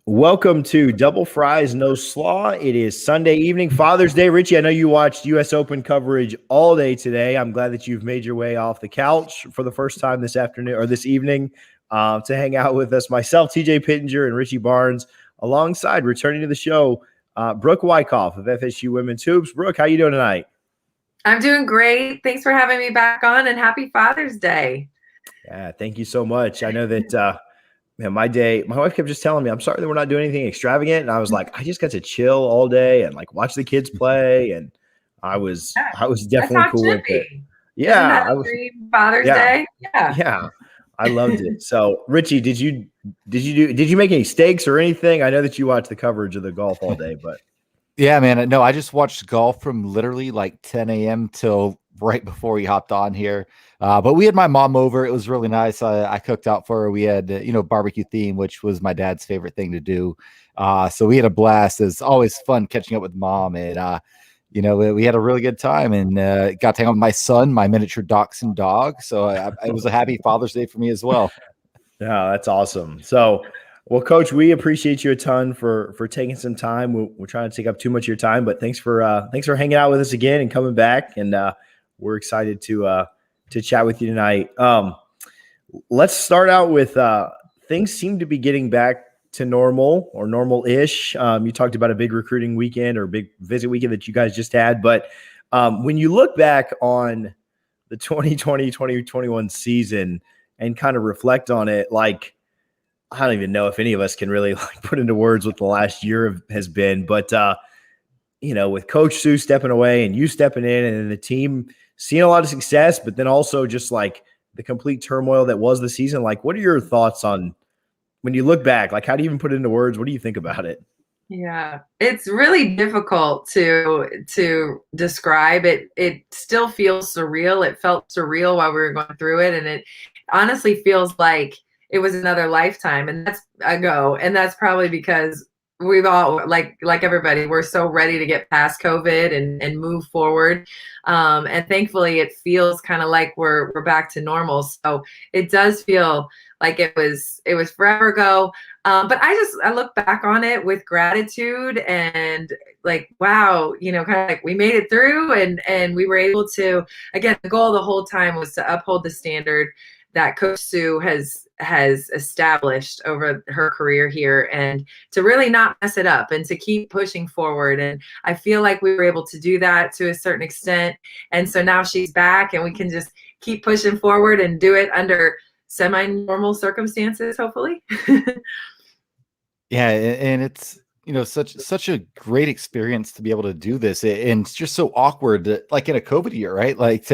Welcome to Double Fries No Slaw. It is Sunday evening, Father's Day. Richie, I know you watched U.S. Open coverage all day today. I'm glad that you've made your way off the couch for the first time this afternoon or this evening to hang out with us. Myself, TJ Pittenger, and Richie Barnes, alongside returning to the show, Brooke Wyckoff of FSU Women's Hoops. Brooke, how you doing tonight? I'm doing great. Thanks for having me back on, and happy Father's Day. Yeah, thank you so much. I know that man, my wife kept just telling me, I'm sorry that we're not doing anything extravagant. And I was like, I just got to chill all day and like watch the kids play. And I was That's definitely how it cool should with it. be. Isn't Yeah. that a dream Father's Yeah. Day? Yeah. Yeah. I loved it. So Richie, did you make any steaks or anything? I know that you watched the coverage of the golf all day, but Yeah, man. No, I just watched golf from literally like 10 a.m. till right before we hopped on here. But we had my mom over. It was really nice. I cooked out for her. We had, barbecue theme, which was my dad's favorite thing to do. So we had a blast. It's always fun catching up with mom. And, we had a really good time and got to hang out with my son, my miniature dachshund dog. So it was a happy Father's Day for me as well. yeah, that's awesome. So, well, Coach, we appreciate you a ton for taking some time. We're trying to take up too much of your time, but thanks for hanging out with us again and coming back. And we're excited to chat with you tonight. Let's start out with things seem to be getting back to normal or normal-ish. You talked about a big recruiting weekend or big visit weekend that you guys just had, but when you look back on the 2020-2021 season and kind of reflect on it, like, I don't even know if any of us can really like put into words what the last year has been, but with Coach Sue stepping away and you stepping in and the team seeing a lot of success, but then also just like the complete turmoil that was the season. Like, what are your thoughts on when you look back? Like, how do you even put it into words? What do you think about it? Yeah. It's really difficult to describe it. It still feels surreal. It felt surreal while we were going through it. And it honestly feels like it was another lifetime and that's ago. And that's probably because we've all like everybody, we're so ready to get past COVID and move forward. And thankfully it feels kind of like we're back to normal. So it does feel like it was forever ago. But I look back on it with gratitude and like, wow, kind of like we made it through and we were able to, again, the goal the whole time was to uphold the standard that Coach Sue has established over her career here and to really not mess it up and to keep pushing forward. And I feel like we were able to do that to a certain extent. And so now she's back and we can just keep pushing forward and do it under semi-normal circumstances, hopefully. Yeah, and it's such a great experience to be able to do this, and it's just so awkward, like in a COVID year, right? Like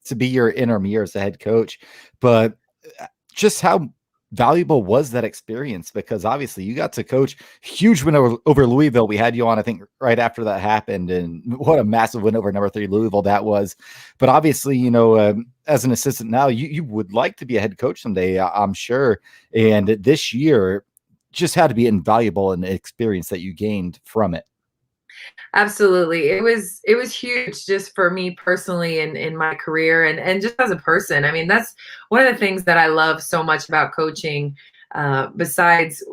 to be your interim year as a head coach, but just how valuable was that experience? Because obviously you got to coach huge win over Louisville. We had you on, I think, right after that happened, and what a massive win over number 3 Louisville that was. But obviously, as an assistant now, you would like to be a head coach someday, I'm sure. And this year just had to be invaluable in the experience that you gained from it. Absolutely. It was huge just for me personally in my career and just as a person. I mean, that's one of the things that I love so much about coaching, besides,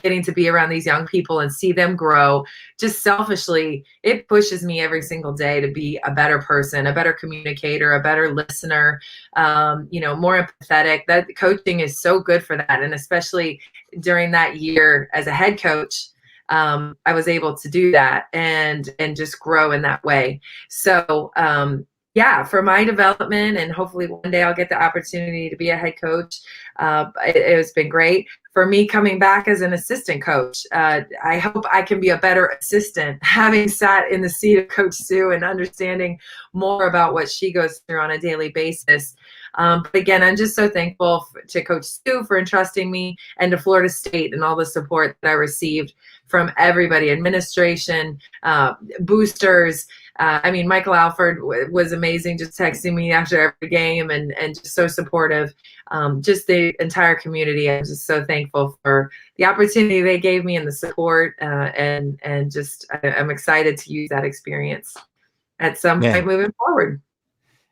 getting to be around these young people and see them grow. Just selfishly, it pushes me every single day to be a better person, a better communicator, a better listener, more empathetic. That coaching is so good for that. And especially during that year as a head coach, I was able to do that and just grow in that way. So, yeah, for my development and hopefully one day I'll get the opportunity to be a head coach. It has been great for me coming back as an assistant coach. I hope I can be a better assistant having sat in the seat of Coach Sue and understanding more about what she goes through on a daily basis. But again, I'm just so thankful to Coach Sue for entrusting me and to Florida State and all the support that I received from everybody, administration, boosters. I mean, Michael Alford was amazing, just texting me after every game and just so supportive. Just the entire community. I'm just so thankful for the opportunity they gave me and the support. And just I'm excited to use that experience at some point moving forward.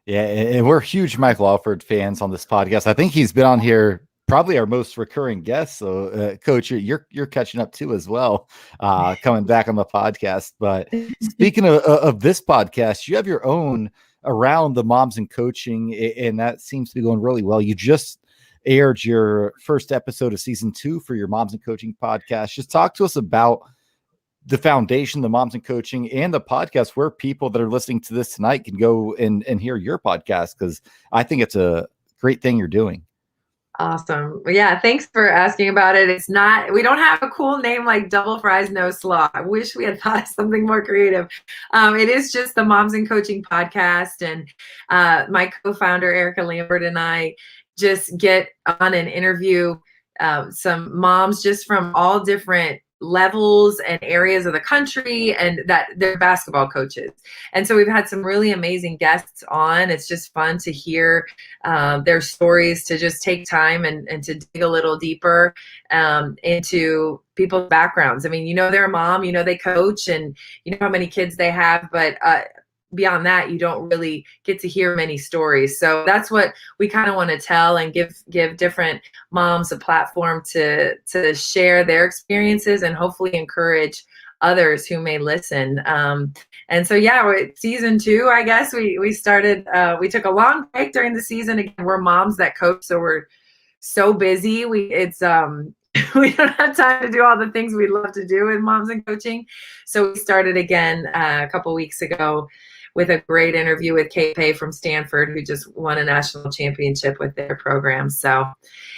Yeah, and we're huge Michael Alford fans on this podcast. I think he's been on here probably our most recurring guest. So, Coach, you're catching up too as well, coming back on the podcast. But speaking of this podcast, you have your own around the moms and coaching, and that seems to be going really well. You just aired your first episode of season 2 for your moms and coaching podcast. Just talk to us about the foundation, the moms and coaching, and the podcast, where people that are listening to this tonight can go and hear your podcast, because I think it's a great thing you're doing. Awesome. Yeah, thanks for asking about it. We don't have a cool name like Double Fries No Slaw. I wish we had thought of something more creative. It is just the Moms and Coaching podcast, and my co-founder Erica Lambert and I just get on and interview some moms just from all different levels and areas of the country, and that they're basketball coaches. And so we've had some really amazing guests on. It's just fun to hear their stories, to just take time and to dig a little deeper into people's backgrounds. I mean, they're a mom, they coach, and you know how many kids they have, but beyond that, you don't really get to hear many stories. So that's what we kind of want to tell, and give different moms a platform to share their experiences and hopefully encourage others who may listen. And so, yeah, season 2, I guess we started, we took a long break during the season. Again, we're moms that coach, so we're so busy. We don't have time to do all the things we'd love to do in moms and coaching. So we started again a couple weeks ago with a great interview with Kate Pay from Stanford, who just won a national championship with their program. So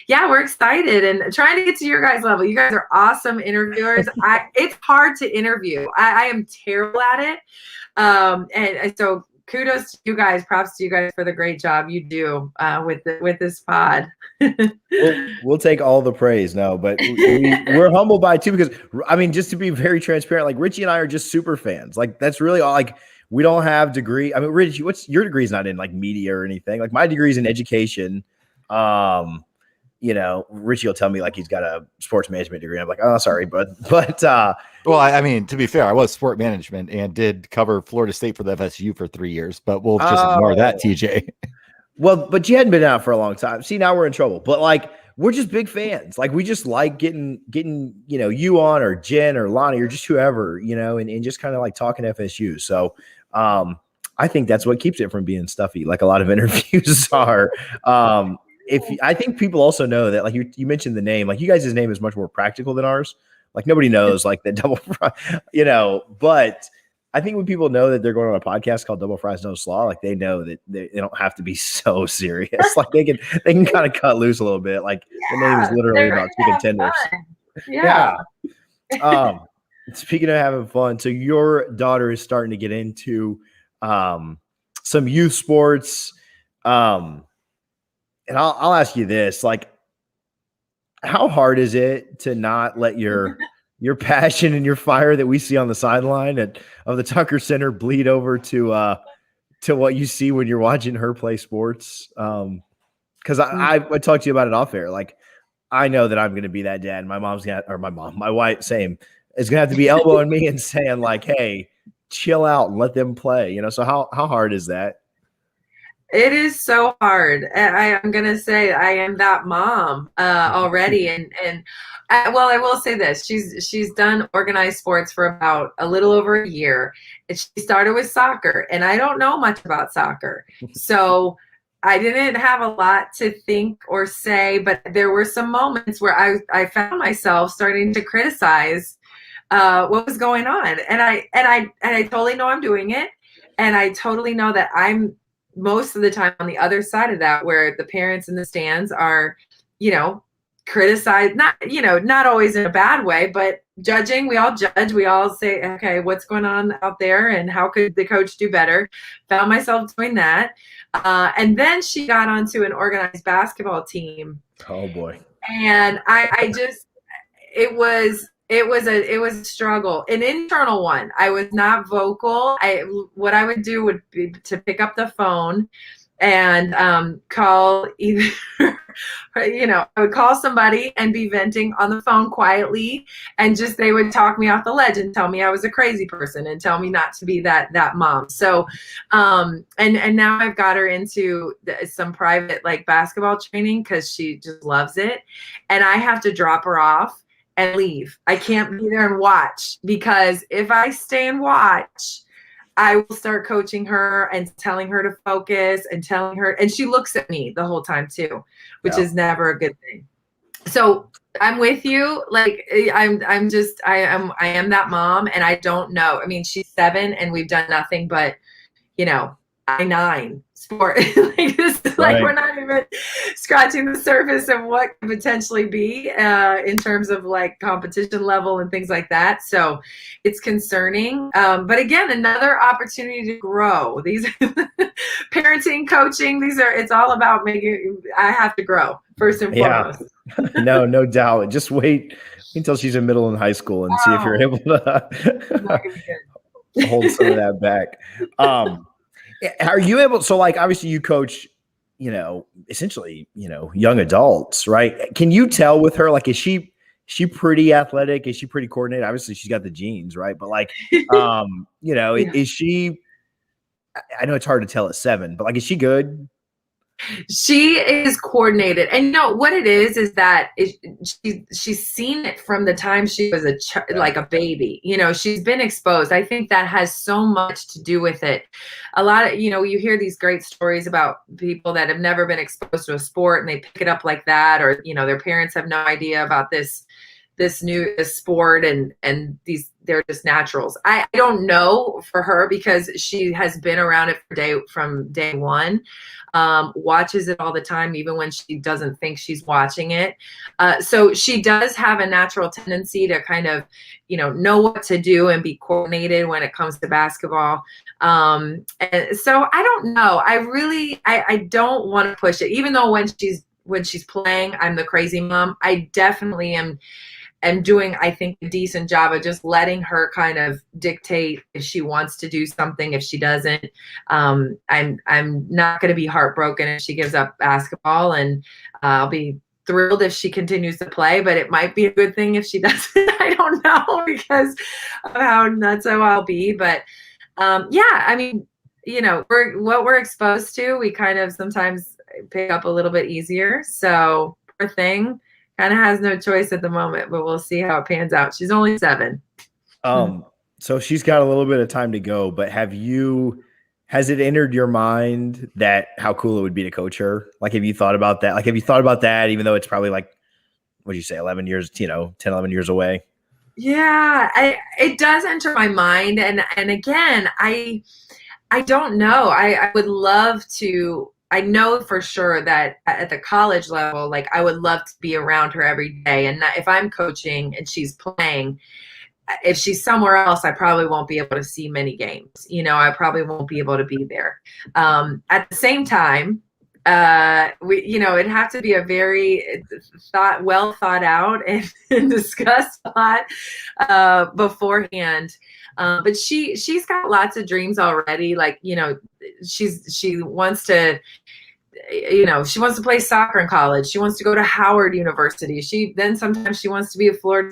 yeah, we're excited and trying to get to your guys' level. You guys are awesome interviewers. It's hard to interview. I am terrible at it. And so kudos to you guys. Props to you guys for the great job you do with this pod. We'll take all the praise. No, but we're humbled by it too, because I mean, just to be very transparent, like Richie and I are just super fans. Like that's really all. Like we don't have degree. I mean, Richie, what's your degree? Is not in like media or anything. Like my degree is in education. Richie will tell me like he's got a sports management degree. I'm like, oh, sorry, but well, I mean, to be fair, I was sport management and did cover Florida State for the FSU for 3 years, but we'll just ignore that, TJ. Well, but you hadn't been out for a long time. See, now we're in trouble. But like, we're just big fans. Like, we just like getting you on, or Jen or Lonnie or just whoever, and just kind of like talking FSU. So I think that's what keeps it from being stuffy, like a lot of interviews are. I think people also know that, like you mentioned the name, like you guys' name is much more practical than ours. Like nobody knows like the double fry, but I think when people know that they're going on a podcast called Double Fries No Slaw, like they know that they don't have to be so serious. Like they can kind of cut loose a little bit. Like the name is literally about two contenders. Yeah. Speaking of having fun, so your daughter is starting to get into some youth sports. And I'll ask you this, like, how hard is it to not let your passion and your fire that we see on the sideline of the Tucker Center bleed over to what you see when you're watching her play sports? Because I talked to you about it off air. Like, I know that I'm going to be that dad. My wife, same, is going to have to be elbowing me and saying like, hey, chill out and let them play. So how hard is that? It is so hard. I'm going to say I am that mom already. I will say this. She's done organized sports for about a little over a year. And she started with soccer, and I don't know much about soccer. So I didn't have a lot to think or say, but there were some moments where I found myself starting to criticize what was going on. And I totally know I'm doing it. And I totally know that I'm most of the time on the other side of that, where the parents in the stands are, criticized, not always in a bad way, but judging. We all judge. We all say, okay, what's going on out there and how could the coach do better? Found myself doing that. And then she got onto an organized basketball team. Oh boy. And it was a struggle, an internal one. I was not vocal. What I would do would be to pick up the phone and call either, I would call somebody and be venting on the phone quietly, and just they would talk me off the ledge and tell me I was a crazy person and tell me not to be that mom. So, and now I've got her into some private like basketball training because she just loves it, and I have to drop her off and leave. I can't be there and watch, because if I stay and watch, I will start coaching her and telling her to focus and telling her, and she looks at me the whole time too, which is never a good thing. So I'm with you. Like I am that mom, and I don't know. I mean, she's 7 and we've done nothing but, I-9 sport. Like this is like we're not even scratching the surface of what could potentially be in terms of like competition level and things like that. So it's concerning. But again, another opportunity to grow. These parenting, coaching, it's all about I have to grow first and foremost. No doubt. Just wait until she's in middle and high school and see if you're able to hold some of that back. Are you able, so like, obviously you coach, essentially, young adults, right? Can you tell with her, like, is she pretty athletic? Is she pretty coordinated? Obviously she's got the genes, right? But like, is she, I know it's hard to tell at 7, but like, is she good? She is coordinated, and what it is that she's seen it from the time she was like a baby. She's been exposed. I think that has so much to do with it. A lot of you hear these great stories about people that have never been exposed to a sport and they pick it up like that, or their parents have no idea about this new sport, and they're just naturals. I don't know for her, because she has been around it from day one. Watches it all the time, even when she doesn't think she's watching it. So she does have a natural tendency to kind of, know what to do and be coordinated when it comes to basketball. And so I don't know. I don't want to push it, even though when she's playing, I'm the crazy mom. I definitely am doing, I think, a decent job of just letting her kind of dictate if she wants to do something. If she doesn't, I'm not going to be heartbroken if she gives up basketball, and I'll be thrilled if she continues to play, but it might be a good thing if she doesn't. I don't know, because of how nutso I'll be. But I mean, we're exposed to, we kind of sometimes pick up a little bit easier. So poor thing kind of has no choice at the moment, but we'll see how it pans out. She's only 7. So she's got a little bid of time to go, but has it entered your mind that how cool it would be to coach her? Like, have you thought about that? Like, have you thought about that, even though it's probably like, what'd you say, 11 years, 10, 11 years away? Yeah, it does enter my mind. And again, I don't know. I would love to, I know for sure that at the college level, like I would love to be around her every day. And if I'm coaching and she's playing, if she's somewhere else, I probably won't be able to see many games. I probably won't be able to be there. At the same time, it'd have to be a very well thought out and discussed a lot beforehand. But she's got lots of dreams already. Like, she wants to, she wants to play soccer in college. She wants to go to Howard University. Sometimes she wants to be at Florida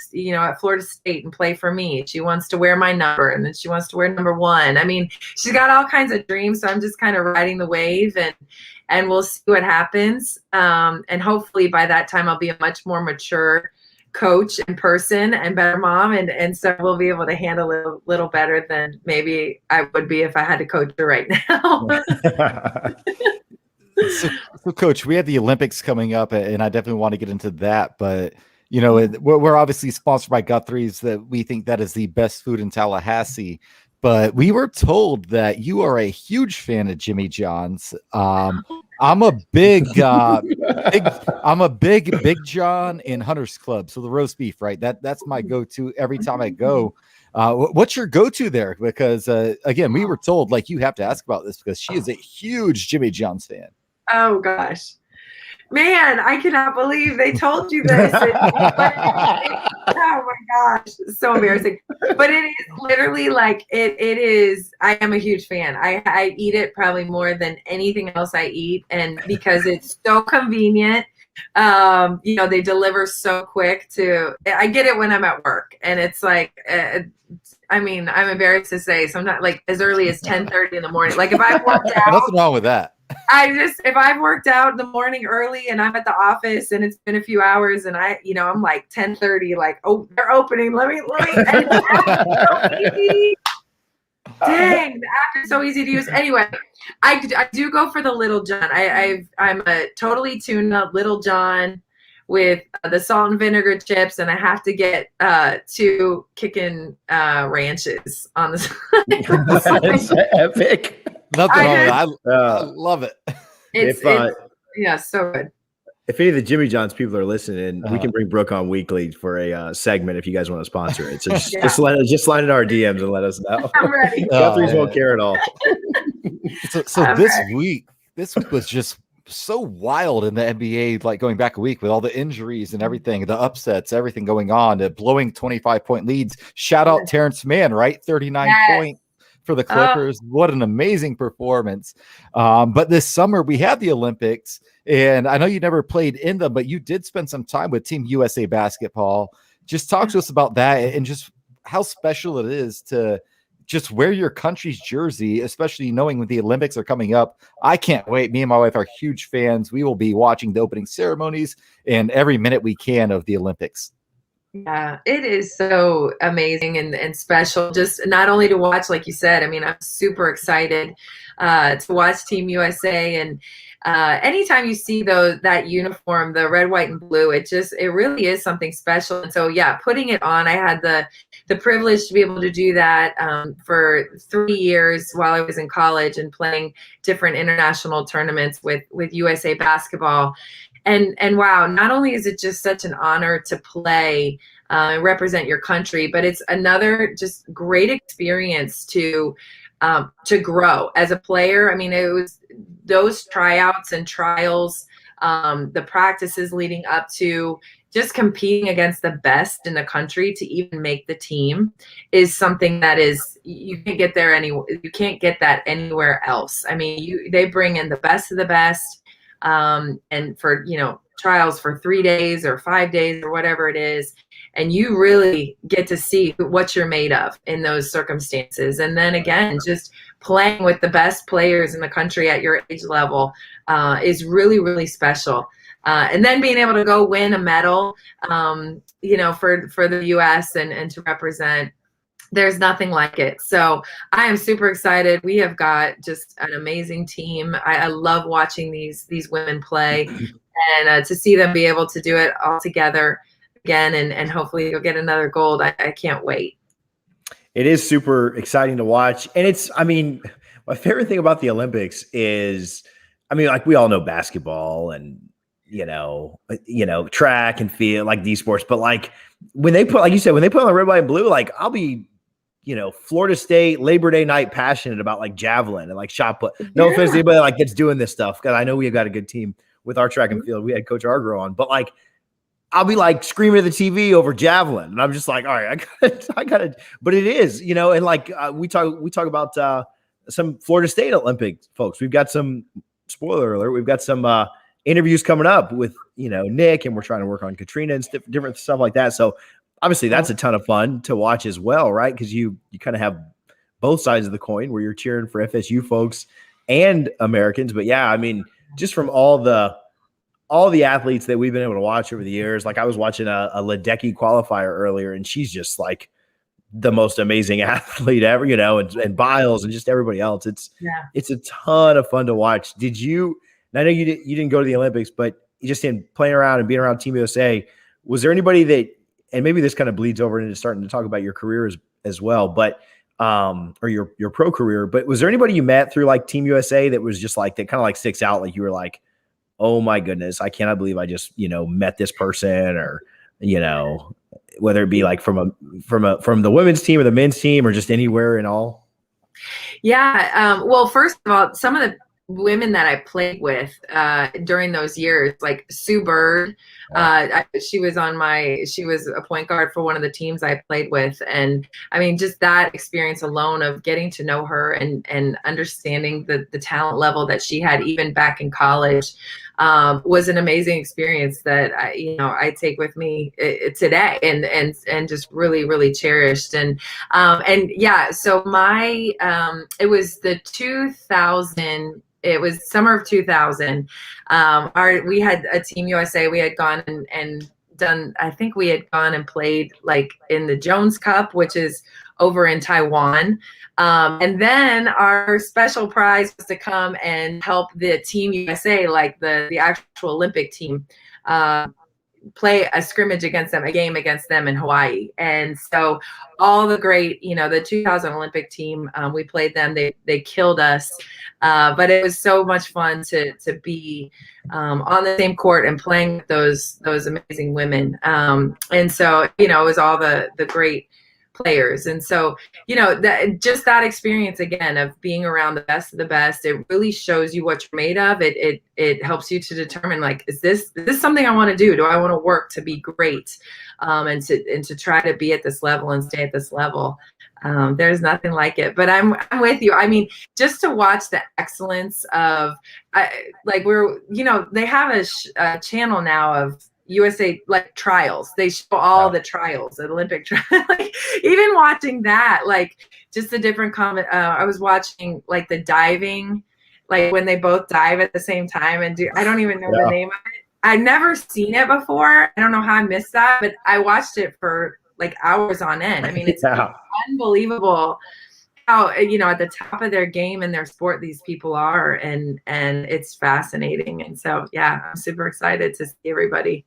State and play for me. She wants to wear my number, and then she wants to wear number 1. I mean, she's got all kinds of dreams. So I'm just kind of riding the wave, and we'll see what happens. And hopefully by that time I'll be a much more mature coach and person and better mom. And so we'll be able to handle it a little better than maybe I would be if I had to coach her right now. So Coach, we have the Olympics coming up, and I definitely want to get into that. But, we're obviously sponsored by Guthrie's, that we think that is the best food in Tallahassee. But we were told that you are a huge fan of Jimmy John's. I'm a big John in Hunter's Club. So the roast beef, right? That's my go-to every time I go. What's your go-to there? Because again, we were told, like, you have to ask about this because she is a huge Jimmy John's fan. Oh gosh, man, I cannot believe they told you this. Oh my gosh, so embarrassing. But it is literally like it is. I am a huge fan. I eat it probably more than anything else I eat, and because it's so convenient. They deliver so quick to. I get it when I'm at work, and it's like. I mean, I'm embarrassed to say sometimes like as early as 10:30 in the morning. Like if I've worked out, Nothing wrong with that. if I've worked out in the morning early and I'm at the office and it's been a few hours and I'm like 10:30, like, oh, they're opening. Let me. And it's so easy. Dang, the app is so easy to use. Anyway, I do go for the Little John. I'm a totally tuna Little John with the salt and vinegar chips, and I have to get 2 kickin' ranches on the side. That's epic. Nothing wrong with it. I love it. It's yeah, so good. If any of the Jimmy John's people are listening, we can bring Brooke on weekly for a segment if you guys want to sponsor it. So just slide in our DMs and let us know. I'm ready. Guthries won't care at all. So this week was just so wild in the NBA, like going back a week with all the injuries and everything, the upsets, everything going on, the blowing 25-point leads. Shout out Terrence Mann, right? 39 point for the Clippers. What an amazing performance. But this summer we had the Olympics, and I know you never played in them, but you did spend some time with Team USA basketball. Just talk to us about that and just how special it is to just wear your country's jersey, especially knowing when the Olympics are coming up. I can't wait. Me and my wife are huge fans. We will be watching the opening ceremonies and every minute we can of the Olympics. Yeah, it is so amazing and special. Just not only to watch, like you said, I mean, I'm super excited to watch Team USA. And anytime you see that uniform, the red, white, and blue, it really is something special. And so, yeah, putting it on, I had the privilege to be able to do that for 3 years while I was in college and playing different international tournaments with USA basketball. And wow, not only is it just such an honor to play and represent your country, but it's another just great experience to grow as a player. I mean, it was those tryouts and trials, the practices leading up to just competing against the best in the country to even make the team is something that you can't get you can't get that anywhere else. I mean, they bring in the best of the best, and for, trials for 3 days or 5 days or whatever it is. And you really get to see what you're made of in those circumstances. And then again, just playing with the best players in the country at your age level is really, really special. And then being able to go win a medal, for the U.S. and to represent, there's nothing like it. So I am super excited. We have got just an amazing team. I love watching these women play, and to see them be able to do it all together again, and hopefully you'll get another gold. I can't wait. It is super exciting to watch. And my favorite thing about the Olympics is, like we all know basketball and, track and field, like these sports, but like when they put, like you said, when they put on the red, white, and blue, like I'll be, Florida State Labor Day night passionate about like javelin and like shot put. No offense to anybody like that's doing this stuff, because I know we've got a good team with our track and field. We had Coach Argro on, but like I'll be like screaming at the TV over javelin, and I'm just like, all right, I gotta. But it is, and like we talk about some Florida State Olympic folks. We've got some, spoiler alert, we've got some interviews coming up with Nick, and we're trying to work on Katrina and different stuff like that. So obviously that's a ton of fun to watch as well, right? Because you kind of have both sides of the coin where you're cheering for FSU folks and Americans. But yeah, just from all the athletes that we've been able to watch over the years, like I was watching a Ledecky qualifier earlier, and she's just like the most amazing athlete ever, and Biles and just everybody else. It's a ton of fun to watch. And I know you didn't go to the Olympics, but just in playing around and being around Team USA, was there anybody that, and maybe this kind of bleeds over into starting to talk about your career as well, but or your pro career, but was there anybody you met through like Team USA that was just like, that kind of like sticks out? Like you were like, oh my goodness, I cannot believe I just, met this person, or, whether it be like from the women's team or the men's team or just anywhere and all. Yeah. Well, first of all, some of the women that I played with during those years, like Sue Bird. She was a point guard for one of the teams I played with. And I mean, just that experience alone of getting to know her and understanding the talent level that she had even back in college was an amazing experience that I take with me today and just really, really cherished. And yeah, so it was the 2000. It was summer of 2000. We had a Team USA. We had gone and done. I think we had gone and played like in the Jones Cup, which is over in Taiwan. And then our special prize was to come and help the Team USA, like the actual Olympic team, play a scrimmage against them, a game against them in Hawaii. And so all the great, the 2000 Olympic team, we played them. They killed us. But it was so much fun to be on the same court and playing with those amazing women. And so, it was all the great players. And so, that experience again of being around the best of the best, it really shows you what you're made of. It helps you to determine, like, is this something I want to do? Do I want to work to be great? And to try to be at this level and stay at this level. There's nothing like it. But I'm with you. I mean, just to watch the excellence of, they have a channel now of USA like trials. They show all the trials, the Olympic trials. Like, even watching that, like, just the different comment. I was watching like the diving, like when they both dive at the same time and I don't even know the name of it. I'd never seen it before. I don't know how I missed that, but I watched it for like hours on end. I mean, it's unbelievable how, at the top of their game in their sport, these people are, and it's fascinating. And so, yeah, I'm super excited to see everybody.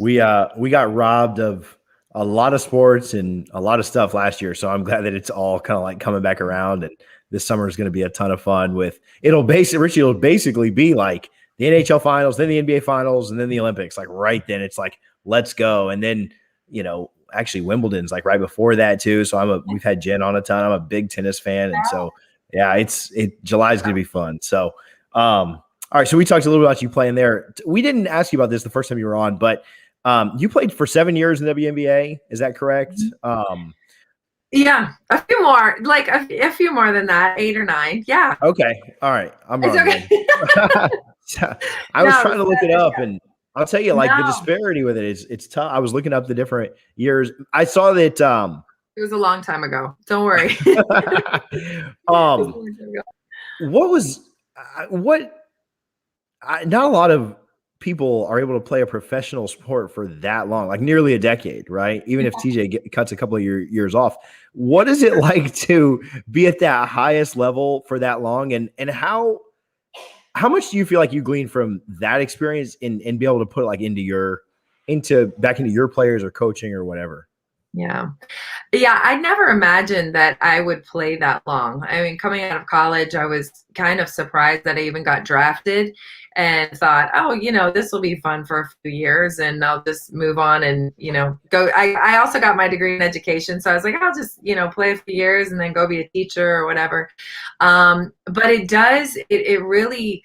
We got robbed of a lot of sports and a lot of stuff last year. So I'm glad that it's all kind of like coming back around, and this summer is going to be a ton of fun it'll basically be like the NHL finals, then the NBA finals, and then the Olympics. Like right then it's like, let's go. And then, actually Wimbledon's like right before that too. So we've had Jen on a ton. I'm a big tennis fan. And so, yeah, July is going to be fun. So, all right. So we talked a little bit about you playing there. We didn't ask you about this the first time you were on, but you played for 7 years in the WNBA. Is that correct? Yeah, a few more, like a few more than that, 8 or 9. Yeah. Okay. All right. I'm wrong. It's okay. I was trying to look it up, and I'll tell you, like, the disparity with it it's tough. I was looking up the different years. I saw that it was a long time ago. Don't worry. Not a lot of people are able to play a professional sport for that long, like nearly a decade, right? Even if TJ cuts a couple of years off. What is it like to be at that highest level for that long? And how much do you feel like you glean from that experience and be able to put it like back into your players or coaching or whatever? Yeah. I never imagined that I would play that long. I mean, coming out of college, I was kind of surprised that I even got drafted, and thought, oh, this will be fun for a few years and I'll just move on and, go. I also got my degree in education. So I was like, I'll just, play a few years and then go be a teacher or whatever. But it really,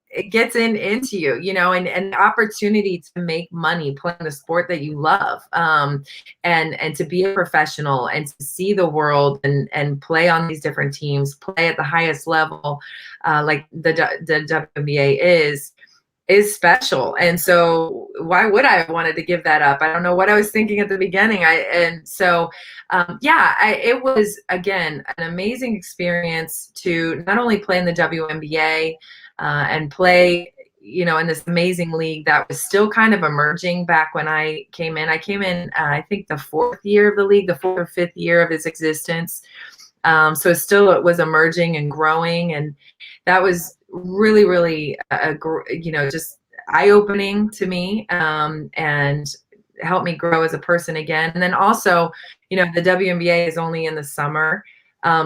it gets into you, and an opportunity to make money playing the sport that you love, and to be a professional and to see the world and play on these different teams, play at the highest level, like the WNBA is special. And so why would I have wanted to give that up? I don't know what I was thinking at the beginning. It was, again, an amazing experience to not only play in the WNBA, and play, in this amazing league that was still kind of emerging back when I came in. I came in, I think the 4th year of the league, the 4th or 5th year of its existence. So it was emerging and growing, and that was really, really, just eye-opening to me, and helped me grow as a person again. And then also, the WNBA is only in the summer.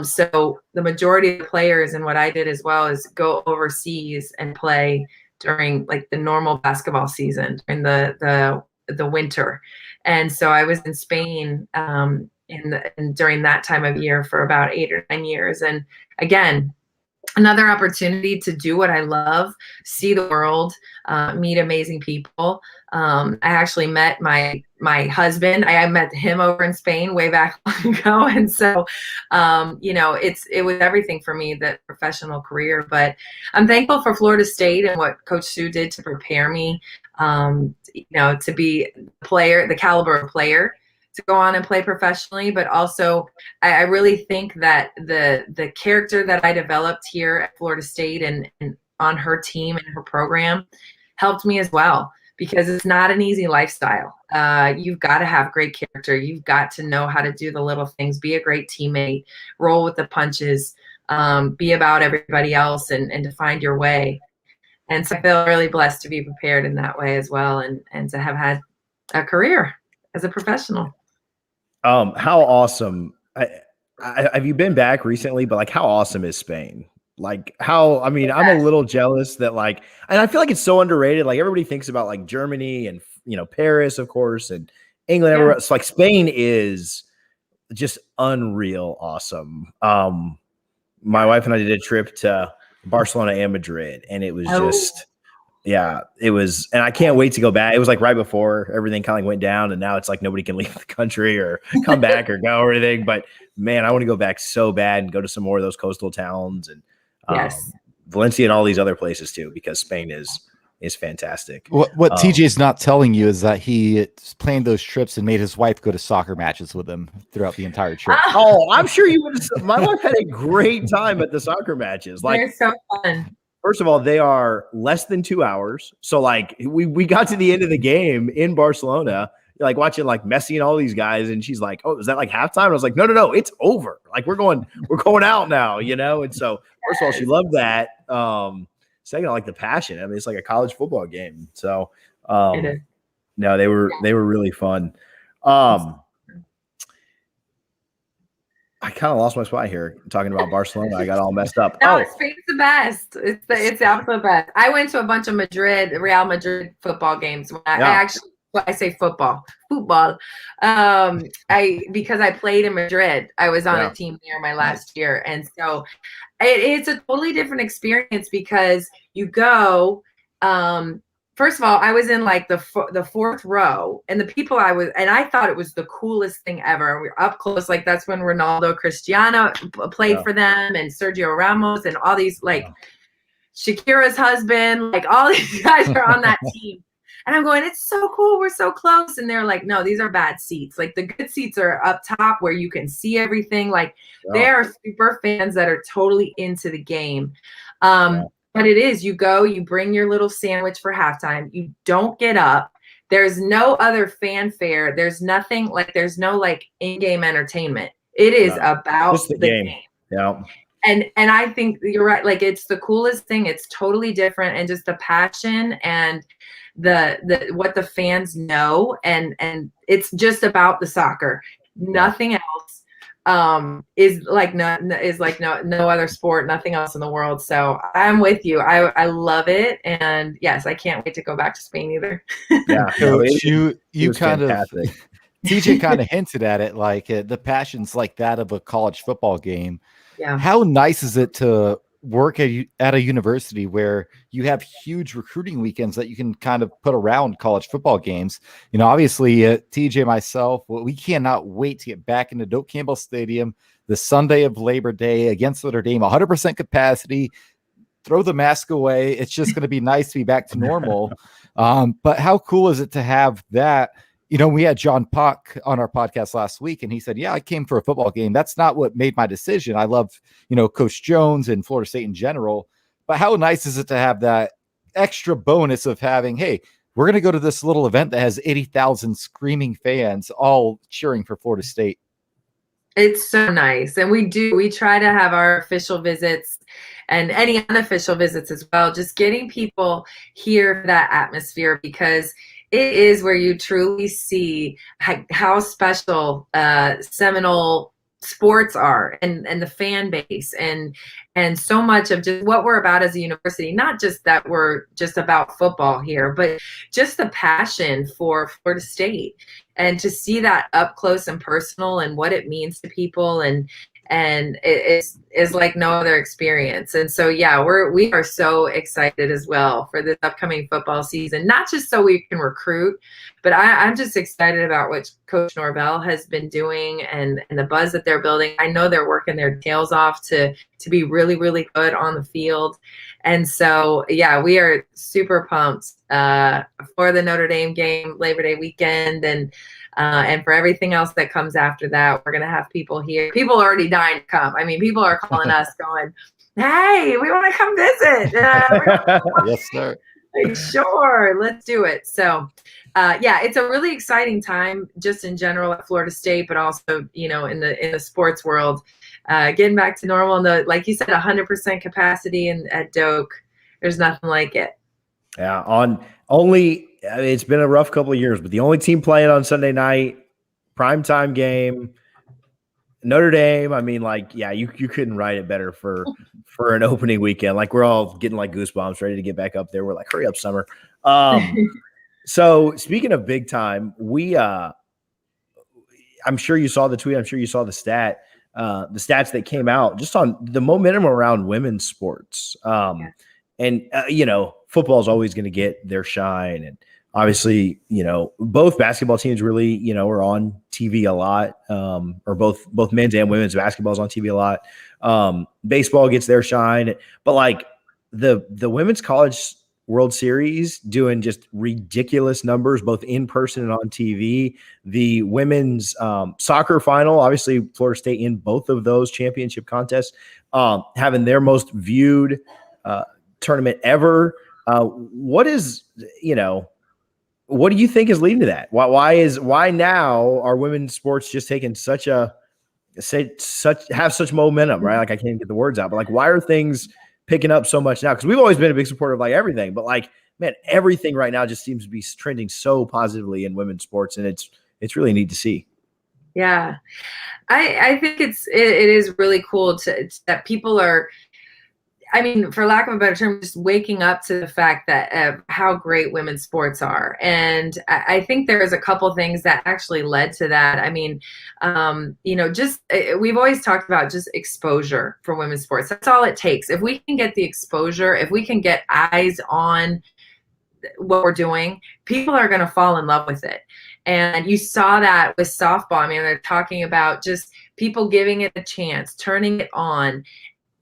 So the majority of the players, and what I did as well, is go overseas and play during like the normal basketball season in the winter. And so I was in Spain during that time of year for about 8 or 9 years. And again, another opportunity to do what I love, see the world, meet amazing people. I actually met my husband. I met him over in Spain way back long ago, and so it was everything for me, that professional career. But I'm thankful for Florida State and what Coach Sue did to prepare me, to be the caliber of player to go on and play professionally, but also I really think that the character that I developed here at Florida State and on her team and her program helped me as well, because it's not an easy lifestyle. You've got to have great character. You've got to know how to do the little things, be a great teammate, roll with the punches, be about everybody else, and to find your way. And so I feel really blessed to be prepared in that way as well, and to have had a career as a professional. How awesome. Have you been back recently? But like, how awesome is Spain? Like I'm a little jealous that and I feel like it's so underrated. Like everybody thinks about like Germany and, Paris, of course, and England, everywhere. It's like Spain is just unreal awesome. My wife and I did a trip to Barcelona and Madrid, and it was it was, and I can't wait to go back. It was like right before everything kind of went down, and now it's like nobody can leave the country or come back or go or anything. But man, I want to go back so bad and go to some more of those coastal towns and Valencia and all these other places too, because Spain is fantastic. What TJ's not telling you is that he planned those trips and made his wife go to soccer matches with him throughout the entire trip. Oh, I'm sure you would. My wife had a great time at the soccer matches. Like, they're so fun. First of all, they are less than 2 hours. So like we got to the end of the game in Barcelona, like watching like Messi and all these guys, and she's like, "Oh, is that like halftime?" I was like, "No, it's over. Like we're going out now, And so first of all, she loved that. Second, I like the passion. I mean, it's like a college football game. So no, they were really fun. I kind of lost my spot here talking about Barcelona. I got all messed up. No, Spain's the best. It's the absolute best. I went to a bunch of Real Madrid football games. I say football. Because I played in Madrid. I was on a team there my last year, and so it's a totally different experience because you go. First of all, I was in like the fourth row, and the people I thought it was the coolest thing ever. We were up close, like that's when Ronaldo, Cristiano played for them, and Sergio Ramos, and all these Shakira's husband, like all these guys are on that team. And I'm going, it's so cool, we're so close. And they're like, no, these are bad seats. Like the good seats are up top where you can see everything. Like they are super fans that are totally into the game. But it is, you go, you bring your little sandwich for halftime. You don't get up. There's no other fanfare. There's nothing there's no in-game entertainment. It is about the game. Yeah. And I think you're right. Like it's the coolest thing. It's totally different. And just the passion and the what the fans know. And it's just about the soccer. Nothing else. Is like no other sport, nothing else in the world. So I'm with you. I love it, and yes, I can't wait to go back to Spain either. Yeah, Coach, you kind fantastic. Of TJ kind of hinted at it, like the passion's like that of a college football game. Yeah. How nice is it to work at a university where you have huge recruiting weekends that you can kind of put around college football games? Obviously TJ, myself, we cannot wait to get back into Doak Campbell Stadium the Sunday of Labor Day against Notre Dame, 100% capacity, throw the mask away. It's just going to be nice to be back to normal. But how cool is it to have that? We had John Pock on our podcast last week, and he said, yeah, I came for a football game. That's not what made my decision. I love, Coach Jones and Florida State in general. But how nice is it to have that extra bonus of having, hey, we're going to go to this little event that has 80,000 screaming fans all cheering for Florida State. It's so nice. And we try to have our official visits and any unofficial visits as well, just getting people here for that atmosphere, because it is where you truly see how special Seminole sports are and the fan base and so much of just what we're about as a university. Not just that we're just about football here, but just the passion for Florida State, and to see that up close and personal and what it means to people and and is like no other experience. And so, yeah, we are so excited as well for this upcoming football season, not just so we can recruit, but I'm just excited about what Coach Norvell has been doing and the buzz that they're building. I know they're working their tails off to be really, really good on the field. And so, yeah, we are super pumped for the Notre Dame game, Labor Day weekend, and for everything else that comes after that. We're going to have people here. People are already dying to come. I mean, people are calling us going, hey, we want to come visit. Yes, sir. Like, sure, let's do it. So, yeah, it's a really exciting time just in general at Florida State, but also, you know, in the sports world, getting back to normal. And like you said, 100% capacity at Doak. There's nothing like it. Yeah, it's been a rough couple of years, but the only team playing on Sunday night, primetime game, Notre Dame. I mean, like, yeah, you couldn't write it better for an opening weekend. Like, we're all getting like goosebumps, ready to get back up there. We're like, hurry up, summer. So speaking of big time, I'm sure you saw the tweet. I'm sure you saw the stats that came out just on the momentum around women's sports. And, you know, football is always going to get their shine. And obviously, you know, both basketball teams really, you know, are on TV a lot, or both men's and women's basketball is on TV a lot. Baseball gets their shine. But like the Women's College World Series doing just ridiculous numbers, both in person and on TV. The women's soccer final, obviously Florida State in both of those championship contests, having their most viewed tournament ever. What do you think is leading to that? Why now are women's sports just taking have such momentum, right? Like, I can't get the words out, but like, why are things picking up so much now? Because we've always been a big supporter of like everything, but like, man, everything right now just seems to be trending so positively in women's sports, and it's really neat to see. Yeah, I think it is really cool that people are, I mean, for lack of a better term, just waking up to the fact that how great women's sports are. And I think there's a couple things that actually led to that. I mean, you know, just we've always talked about just exposure for women's sports. That's all it takes. If we can get the exposure, if we can get eyes on what we're doing, people are going to fall in love with it. And you saw that with softball. I mean, they're talking about just people giving it a chance, turning it on,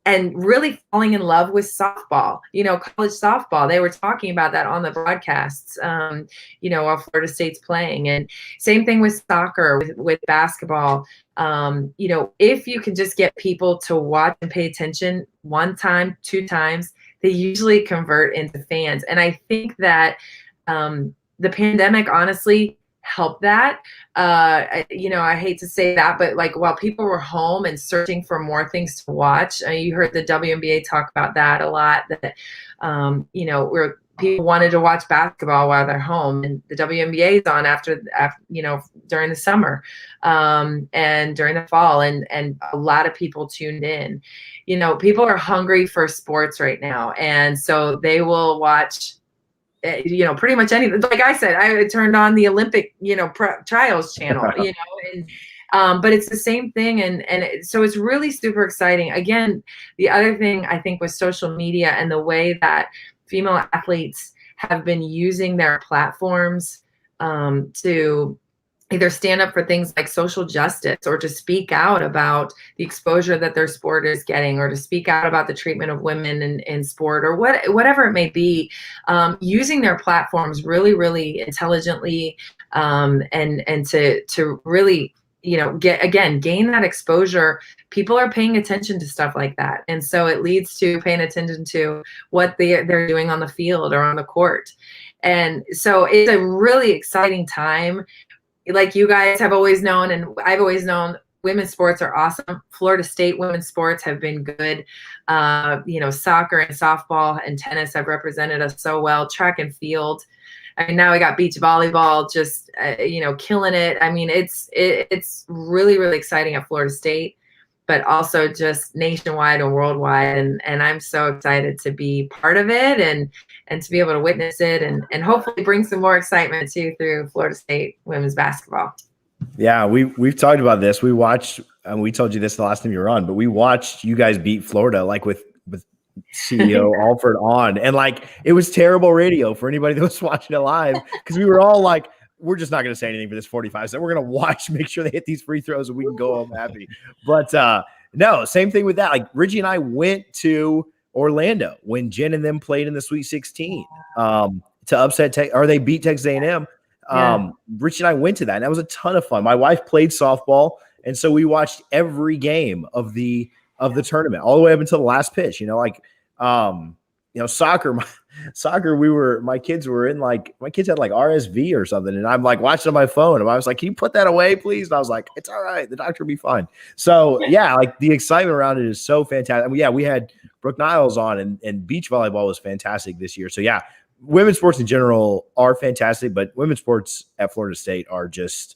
and really falling in love with softball, you know, college softball. They were talking about that on the broadcasts, you know, while Florida State's playing. And same thing with soccer, with basketball. You know, if you can just get people to watch and pay attention one time, two times, they usually convert into fans. And I think that the pandemic, honestly, help that. You know, I hate to say that, but like, while people were home and searching for more things to watch, you heard the WNBA talk about that a lot, that, you know, where people wanted to watch basketball while they're home, and the WNBA is on after, you know, during the summer, and during the fall, and a lot of people tuned in. You know, people are hungry for sports right now. And so they will watch, you know, pretty much anything. Like I said, I turned on the Olympic, you know, trials channel, you know, and but it's the same thing. And so it's really super exciting. Again, the other thing I think with social media and the way that female athletes have been using their platforms to either stand up for things like social justice, or to speak out about the exposure that their sport is getting, or to speak out about the treatment of women in sport, or whatever it may be, using their platforms really, really intelligently, and to really, you know, gain that exposure. People are paying attention to stuff like that. And so it leads to paying attention to what they're doing on the field or on the court. And so it's a really exciting time. Like you guys have always known, and I've always known, women's sports are awesome. Florida State women's sports have been good. You know, soccer and softball and tennis have represented us so well. Track and field. I mean, now we got beach volleyball, just, you know, killing it. I mean, it's really, really exciting at Florida State, but also just nationwide and worldwide. And I'm so excited to be part of it, and to be able to witness it, and hopefully bring some more excitement too through Florida State women's basketball. Yeah, we've talked about this. We watched and we told you this the last time you were on, but we watched you guys beat Florida, like with CEO Alford on, and like it was terrible radio for anybody that was watching it live because we were all like, we're just not going to say anything for this 45. So we're going to watch, make sure they hit these free throws and we can go home happy. But no, same thing with that. Like Richie and I went to Orlando when Jen and them played in the Sweet 16 to upset or they beat Texas A&M. Richie and I went to that, and that was a ton of fun. My wife played softball, and so we watched every game of the tournament all the way up until the last pitch. Soccer, my kids had like RSV or something, and I'm like watching on my phone, and I was like, "Can you put that away, please?" And I was like, "It's all right, the doctor will be fine." So yeah, like the excitement around it is so fantastic. I mean, we had Brooke Niles on, and beach volleyball was fantastic this year. So yeah, women's sports in general are fantastic, but women's sports at Florida State are just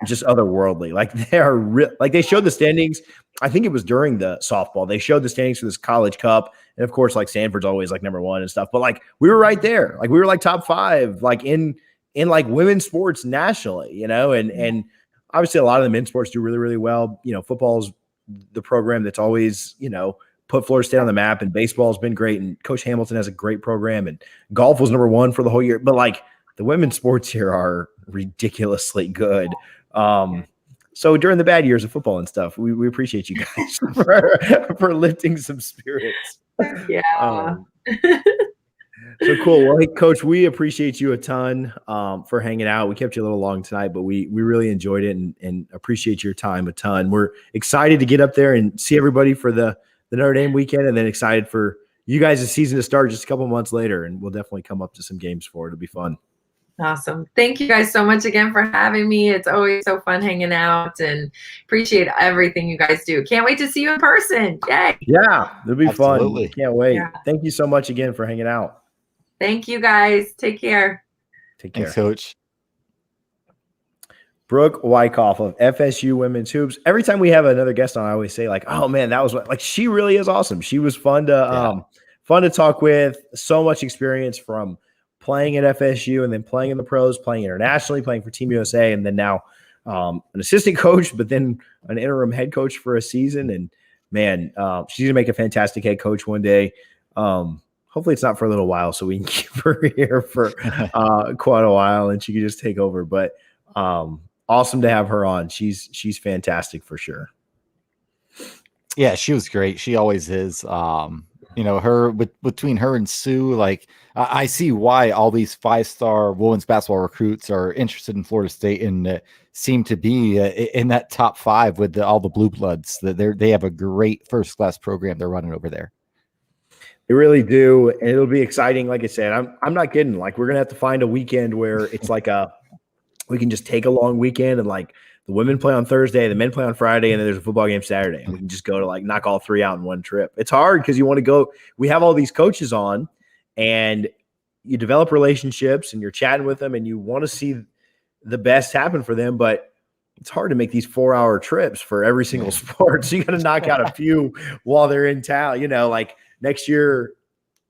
otherworldly. Like they are like they showed the standings. I think it was during the softball. They showed the standings for this college cup. And of course, like Stanford's always like number one and stuff, but like we were right there. Like we were like top 5, like in like women's sports nationally, and obviously a lot of the men's sports do really, really well. Football's the program that's always, put Florida State on the map, and baseball's been great. And Coach Hamilton has a great program, and golf was number 1 for the whole year. But like the women's sports here are ridiculously good. So during the bad years of football and stuff, we appreciate you guys for lifting some spirits. Yeah. So cool. Well, hey, Coach, we appreciate you a ton for hanging out. We kept you a little long tonight, but we really enjoyed it and appreciate your time a ton. We're excited to get up there and see everybody for the Notre Dame weekend, and then excited for you guys' season to start just a couple months later, and we'll definitely come up to some games for it. It'll be fun. Awesome. Thank you guys so much again for having me. It's always so fun hanging out, and appreciate everything you guys do. Can't wait to see you in person. Yay. Yeah, it'll be Absolutely. fun. Can't wait. Yeah. Thank you so much again for hanging out. Thank you guys. Take care. Take care. Thanks, Coach. Brooke Wyckoff of FSU Women's Hoops. Every time we have another guest on, I always say like, "Oh man, that was like she really is awesome." She was fun to talk with. So much experience from playing at FSU and then playing in the pros, playing internationally, playing for Team USA, and then now an assistant coach, but then an interim head coach for a season. And man, she's gonna make a fantastic head coach one day. Hopefully it's not for a little while, so we can keep her here for quite a while, and she can just take over. But awesome to have her on. She's fantastic for sure. Yeah, she was great. She always is. Her between her and Sue, like I see why all these 5-star women's basketball recruits are interested in Florida State and seem to be in that top 5 with all the blue bloods. They have a great first class program they're running over there. They really do, and it'll be exciting. Like I said, I'm not kidding. Like we're gonna have to find a weekend where it's like we can just take a long weekend and like the women play on Thursday, the men play on Friday, and then there's a football game Saturday, and we can just go to like knock all 3 out in one trip. It's hard because you want to go. We have all these coaches on, and you develop relationships, and you're chatting with them, and you want to see the best happen for them, but it's hard to make these 4-hour trips for every single sport. So you got to knock out a few while they're in town. Like next year,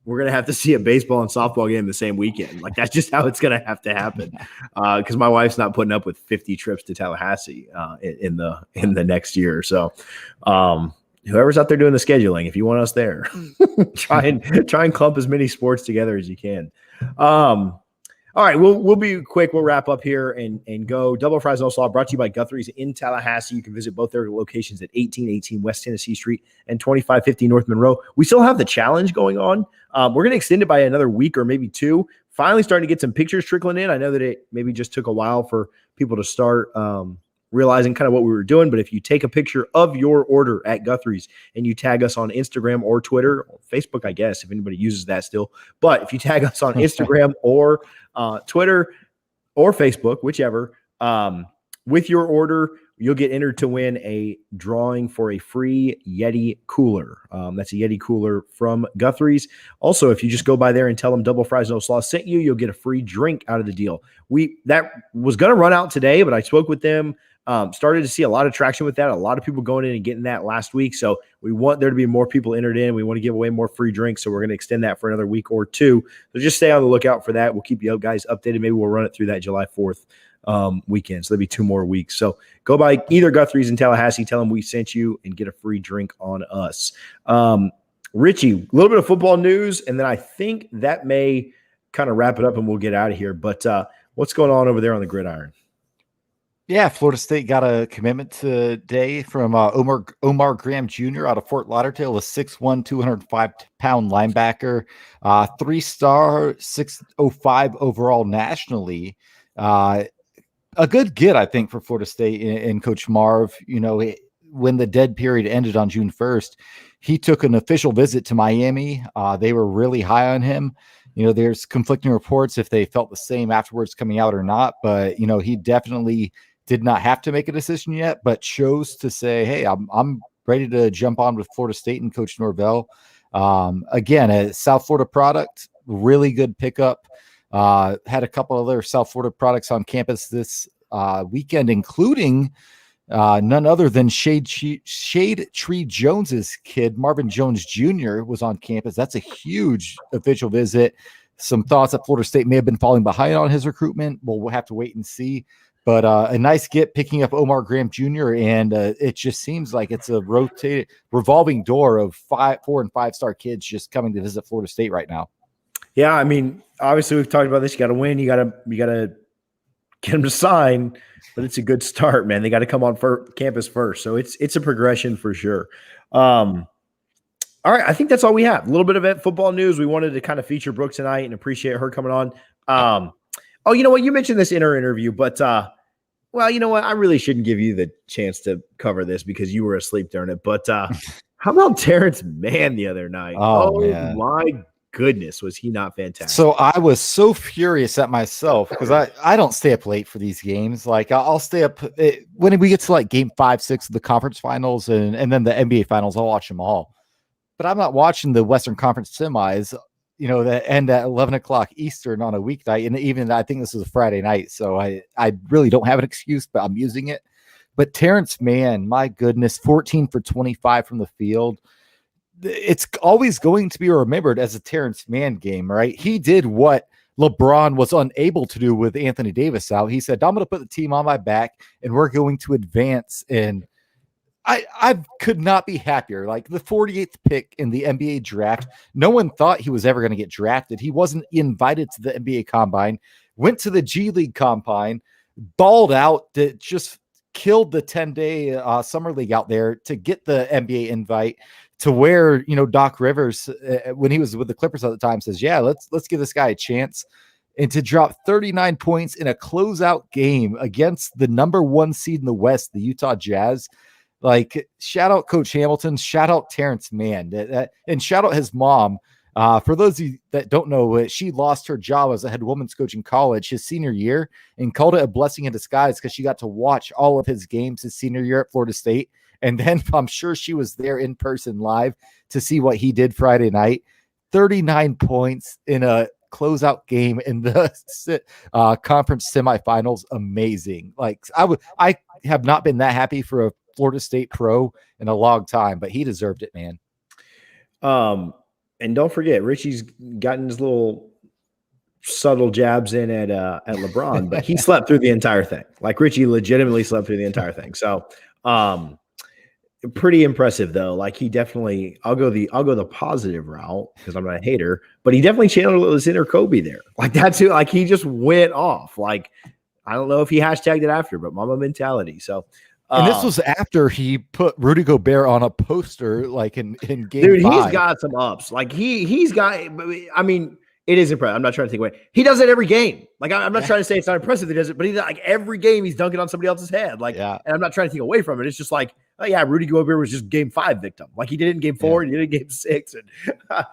we're going to have to see a baseball and softball game the same weekend. Like that's just how it's going to have to happen. Cause my wife's not putting up with 50 trips to Tallahassee in the next year. So whoever's out there doing the scheduling, if you want us there, try and clump as many sports together as you can. All right, we'll be quick. We'll wrap up here and go. Double Fries No Slaw brought to you by Guthrie's in Tallahassee. You can visit both their locations at 1818 West Tennessee Street and 2550 North Monroe. We still have the challenge going on. We're going to extend it by another week or maybe 2. Finally starting to get some pictures trickling in. I know that it maybe just took a while for people to start realizing kind of what we were doing. But if you take a picture of your order at Guthrie's and you tag us on Instagram or Twitter or Facebook, I guess, if anybody uses that still. But if you tag us on Instagram or Twitter or Facebook, whichever, with your order, you'll get entered to win a drawing for a free Yeti cooler. That's a Yeti cooler from Guthrie's. Also, if you just go by there and tell them Double Fries No Slaw sent you, you'll get a free drink out of the deal. That was going to run out today, but I spoke with them. Started to see a lot of traction with that. A lot of people going in and getting that last week. So we want there to be more people entered in. We want to give away more free drinks. So we're going to extend that for another week or 2. So just stay on the lookout for that. We'll keep you guys updated. Maybe we'll run it through that July 4th weekend. So there'll be 2 more weeks. So go by like either Guthrie's in Tallahassee, tell them we sent you and get a free drink on us. Richie, a little bit of football news, and then I think that may kind of wrap it up and we'll get out of here. But what's going on over there on the gridiron? Yeah, Florida State got a commitment today from Omar Graham Jr. out of Fort Lauderdale, a 6'1", 205-pound linebacker, 3-star, 605 overall nationally. A good get, I think, for Florida State and Coach Marv. You know, when the dead period ended on June 1st, he took an official visit to Miami. They were really high on him. You know, there's conflicting reports if they felt the same afterwards coming out or not, but, you know, he definitely did not have to make a decision yet, but chose to say, hey, I'm ready to jump on with Florida State and Coach Norvell. Again, a South Florida product, really good pickup. Had a couple other South Florida products on campus this weekend, including none other than Shade Tree Jones's kid, Marvin Jones Jr. was on campus. That's a huge official visit. Some thoughts that Florida State may have been falling behind on his recruitment. Well, we'll have to wait and see. But a nice get picking up Omar Graham Jr. And it just seems like it's a revolving door of 4- and 5-star kids just coming to visit Florida State right now. Yeah, I mean, obviously we've talked about this. You got to win. You got to get them to sign. But it's a good start, man. They got to come on campus first, so it's a progression for sure. All right, I think that's all we have. A little bit of football news. We wanted to kind of feature Brooke tonight and appreciate her coming on. Oh, you know what? You mentioned this in her interview, but well, you know what? I really shouldn't give you the chance to cover this because you were asleep during it. But how about Terrence Mann the other night? Oh man. My goodness, was he not fantastic? So I was so furious at myself because I don't stay up late for these games. Like I'll stay up when we get to like game 5, 6 of the conference finals and then the NBA finals. I'll watch them all, but I'm not watching the Western Conference semis. You know, that end at 11 o'clock Eastern on a weeknight. And even I think this is a Friday night. So I really don't have an excuse, but I'm using it. But Terrence Mann, my goodness, 14 for 25 from the field. It's always going to be remembered as a Terrence Mann game, right? He did what LeBron was unable to do with Anthony Davis out. He said, I'm going to put the team on my back and we're going to advance. And I could not be happier. Like the 48th pick in the NBA draft, no one thought he was ever going to get drafted. He wasn't invited to the NBA combine, went to the G League combine, balled out, that just killed the 10-day summer league out there to get the NBA invite to where, you know, Doc Rivers, when he was with the Clippers at the time, says, yeah, let's give this guy a chance. And to drop 39 points in a closeout game against the number 1 seed in the West, the Utah Jazz. Like, shout out Coach Hamilton, shout out Terrence Mann, and shout out his mom. For those of you that don't know, she lost her job as a head women's coach in college his senior year and called it a blessing in disguise because she got to watch all of his games his senior year at Florida State. And then I'm sure she was there in person live to see what he did Friday night. 39 points in a closeout game in the conference semifinals. Amazing. Like I have not been that happy for a Florida State pro in a long time, but he deserved it, man. And don't forget, Richie's gotten his little subtle jabs in at LeBron, but he slept through the entire thing. Like Richie legitimately slept through the entire thing. So, pretty impressive though. Like he definitely, I'll go the positive route because I'm not a hater, but he definitely channeled his inner Kobe there. Like that's who, like he just went off. Like I don't know if he hashtagged it after, but mama mentality. So. And this was after he put Rudy Gobert on a poster, like in game dude, 5. He's got some ups. Like he's got. I mean, it is impressive. I'm not trying to take away. He does it every game. Like I'm not trying to say it's not impressive. He does it, but he's like every game he's dunking on somebody else's head. Like, and I'm not trying to take away from it. It's just like, oh yeah, Rudy Gobert was just game 5 victim. Like he did it in game 4, and he did it in game 6. And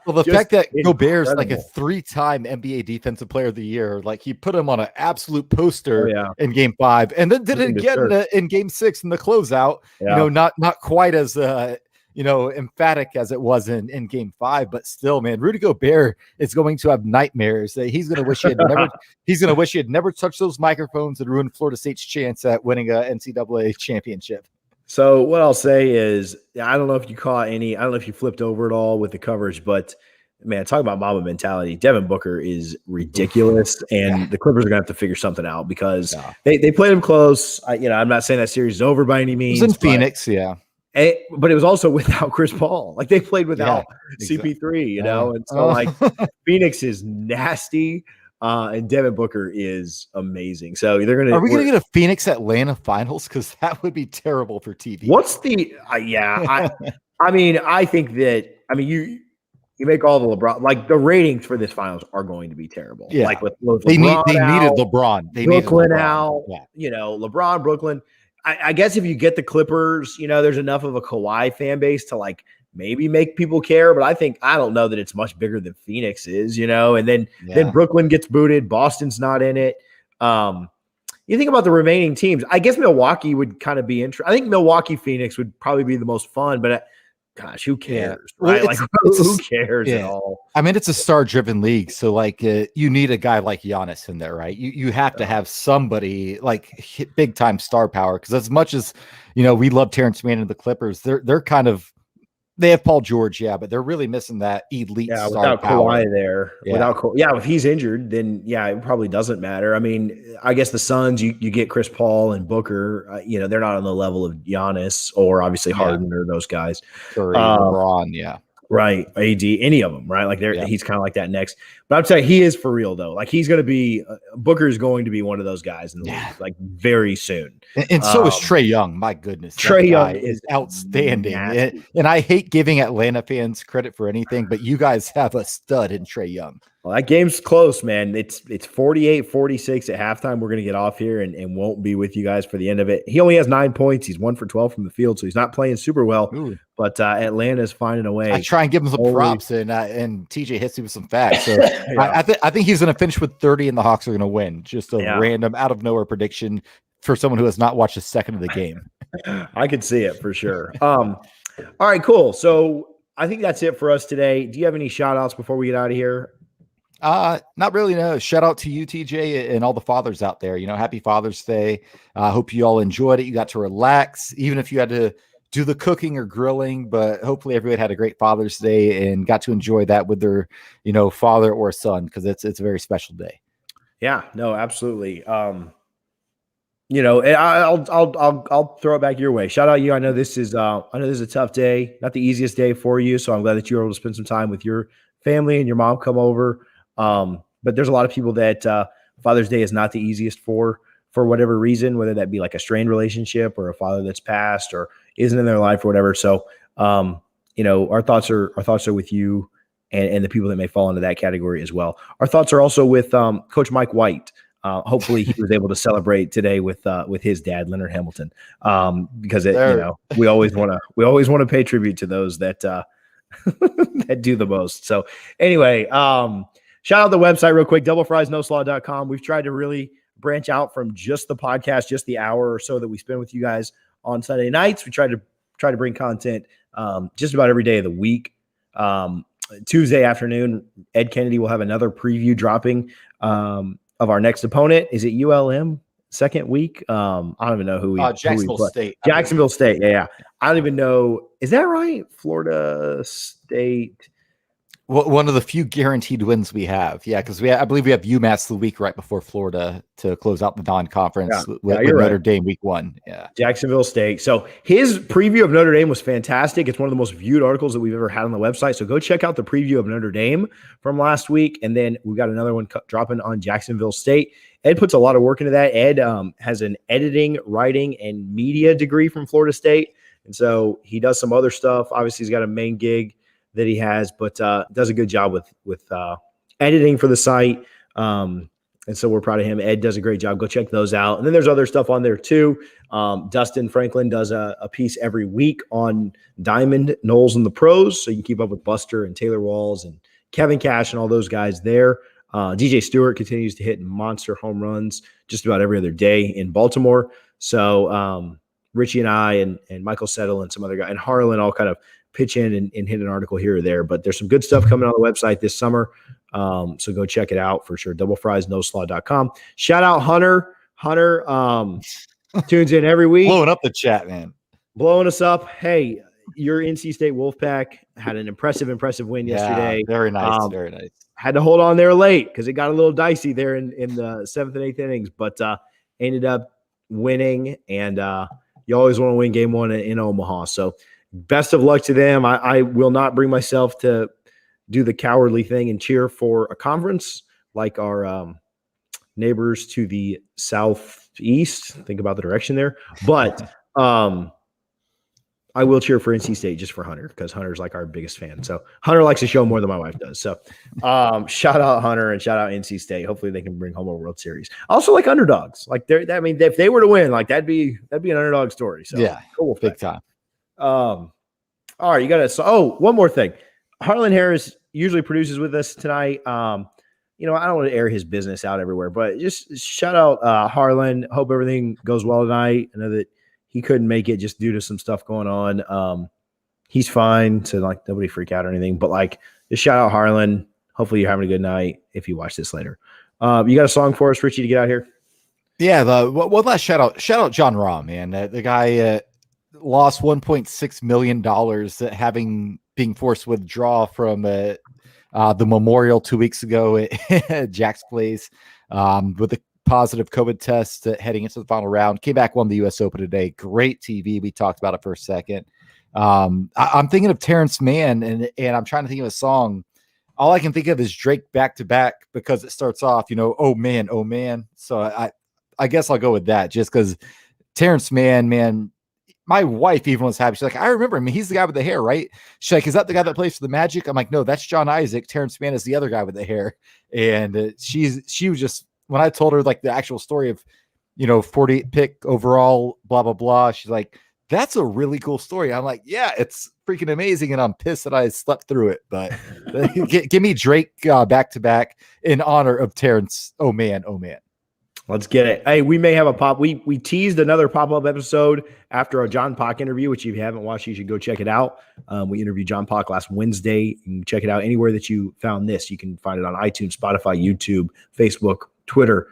well, the fact that Gobert's like a 3-time NBA Defensive Player of the Year, like he put him on an absolute poster in game 5, and then did it again in game 6 in the closeout. You know, not quite as emphatic as it was in game 5, but still, man, Rudy Gobert is going to have nightmares. He's going to wish he had never touched those microphones and ruined Florida State's chance at winning a NCAA championship. So what I'll say is, I don't know if you caught any, I don't know if you flipped over at all with the coverage, but man, talk about Mamba mentality. Devin Booker is ridiculous, and the Clippers are gonna have to figure something out because they played him close. I'm not saying that series is over by any means. It was in Phoenix, but it was also without Chris Paul. Like they played without CP3, and so like Phoenix is nasty. And Devin Booker is amazing. So they're gonna. Are we gonna get a Phoenix Atlanta finals? Because that would be terrible for TV. What's the? I mean, I think that. I mean, you make all the LeBron, like the ratings for this finals are going to be terrible. Yeah, like with they needed LeBron. They Brooklyn needed LeBron. out. Yeah. LeBron, Brooklyn. I guess if you get the Clippers, there's enough of a Kawhi fan base to like maybe make people care, but I don't know that it's much bigger than Phoenix is, and then Brooklyn gets booted. Boston's not in it. You think about the remaining teams, I guess Milwaukee would kind of be interesting. I think Milwaukee Phoenix would probably be the most fun, but gosh, who cares? Right? Well, who cares at all? I mean, it's a star-driven league, so like you need a guy like Giannis in there, right? You have to have somebody like big-time star power, because as much as we love Terrence Mann and the Clippers, they're kind of. They have Paul George, but they're really missing that elite star without power. Kawhi there. If he's injured, then it probably doesn't matter. I mean, I guess the Suns, you get Chris Paul and Booker. They're not on the level of Giannis or obviously Harden or those guys. Curry, LeBron, right. AD, any of them, right? Like he's kind of like that next. But I'm telling you, he is for real though. Like he's going to be Booker is going to be one of those guys in the league, like very soon. And so is Trae Young. My goodness, Trae Young is outstanding. And I hate giving Atlanta fans credit for anything, but you guys have a stud in Trae Young. Well, that game's close, man. It's 48-46 at halftime. We're going to get off here and won't be with you guys for the end of it. He only has 9 points. He's 1 for 12 from the field, so he's not playing super well. Ooh. But Atlanta's finding a way. I try and give him some props, and TJ hits me with some facts. So I think he's going to finish with 30, and the Hawks are going to win. Just a random out of nowhere prediction for someone who has not watched a second of the game. I could see it for sure. All right, cool. So I think that's it for us today. Do you have any shout outs before we get out of here? Not really. No. Shout out to you, TJ, and all the fathers out there. Happy Father's Day. I hope you all enjoyed it. You got to relax, even if you had to do the cooking or grilling, but hopefully everyone had a great Father's Day and got to enjoy that with their, father or son, because it's a very special day. Yeah, no, absolutely. I'll throw it back your way. Shout out you. I know this is a tough day, not the easiest day for you. So I'm glad that you were able to spend some time with your family and your mom come over. But there's a lot of people that Father's Day is not the easiest for whatever reason, whether that be like a strained relationship or a father that's passed or isn't in their life or whatever. So, our thoughts are with you and the people that may fall into that category as well. Our thoughts are also with Coach Mike White. Hopefully he was able to celebrate today with his dad, Leonard Hamilton, because we always want to pay tribute to those that that do the most. So anyway, shout out the website real quick, doublefriesnoslaw.com. We've tried to really branch out from just the podcast, just the hour or so that we spend with you guys on Sunday nights. We try to bring content just about every day of the week. Tuesday afternoon, Ed Kennedy will have another preview dropping of our next opponent. Is it ULM second week? I don't even know who Jacksonville State. Jacksonville State. Yeah. I don't even know. Is that right? Florida State. Well, one of the few guaranteed wins we have. Yeah, because I believe we have UMass the week right before Florida to close out the non-conference with Notre Dame week 1. Yeah. Jacksonville State. So his preview of Notre Dame was fantastic. It's one of the most viewed articles that we've ever had on the website. So go check out the preview of Notre Dame from last week. And then we've got another one dropping on Jacksonville State. Ed puts a lot of work into that. Ed has an editing, writing, and media degree from Florida State. And so he does some other stuff. Obviously, he's got a main gig that he has, but does a good job with editing for the site. And so we're proud of him. Ed does a great job. Go check those out. And then there's other stuff on there too. Dustin Franklin does a piece every week on Diamond, Knowles, and the pros. So you can keep up with Buster and Taylor Walls and Kevin Cash and all those guys there. DJ Stewart continues to hit monster home runs just about every other day in Baltimore. So Richie and I and Michael Settle and some other guy and Harlan all kind of pitch in and hit an article here or there, but there's some good stuff coming on the website this summer. So go check it out for sure. doublefriesnoslaw.com. Shout out Hunter. Hunter tunes in every week. Blowing up the chat, man. Blowing us up. Hey, your NC State Wolfpack had an impressive win yesterday. Very nice, very nice. Had to hold on there late because it got a little dicey there in the 7th and 8th innings, but ended up winning. And you always want to win game 1 in Omaha. So best of luck to them. I will not bring myself to do the cowardly thing and cheer for a conference like our neighbors to the southeast. Think about the direction there. But I will cheer for NC State just for Hunter because Hunter's like our biggest fan. So Hunter likes the show more than my wife does. So shout out Hunter and shout out NC State. Hopefully they can bring home a World Series. I also like underdogs. Like if they were to win, like that'd be an underdog story. So yeah, cool, big time. All right, you got to. One more thing. Harlan Harris usually produces with us tonight. I don't want to air his business out everywhere, but just shout out Harlan. Hope everything goes well tonight. I know that he couldn't make it just due to some stuff going on. He's fine, so like nobody freak out or anything. But like, just shout out Harlan. Hopefully you're having a good night if you watch this later. You got a song for us, Richie, to get out here? Yeah, one last shout out John Rahm, man. The guy lost $1.6 million being forced to withdraw from the memorial 2 weeks ago at Jack's Place with a positive COVID test heading into the final round. Came back, won the U.S. Open today. Great TV. We talked about it for a second. I'm thinking of Terrence Mann, and I'm trying to think of a song. All I can think of is Drake Back to Back because it starts off, oh man, oh man. So I guess I'll go with that just because Terrence Mann, man. My wife even was happy. She's like, I remember him. He's the guy with the hair, right? She's like, is that the guy that plays for the Magic? I'm like, no, that's John Isaac. Terrence Mann is the other guy with the hair. And she was just, when I told her like the actual story of, 48 pick overall, blah, blah, blah. She's like, that's a really cool story. I'm like, yeah, it's freaking amazing. And I'm pissed that I slept through it. But give me Drake back to back in honor of Terrence. Oh man, oh man. Let's get it. Hey, we may have a pop. We teased another pop-up episode after a John Pock interview, which if you haven't watched, you should go check it out. We interviewed John Pock last Wednesday. You can check it out anywhere that you found this. You can find it on iTunes, Spotify, YouTube, Facebook, Twitter.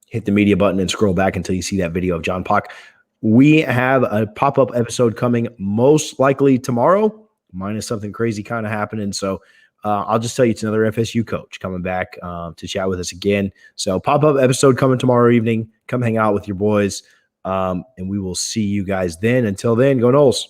Hit the media button and scroll back until you see that video of John Pock. We have a pop-up episode coming most likely tomorrow, minus something crazy kind of happening. So I'll just tell you, it's another FSU coach coming back to chat with us again. So pop-up episode coming tomorrow evening. Come hang out with your boys, and we will see you guys then. Until then, go Noles.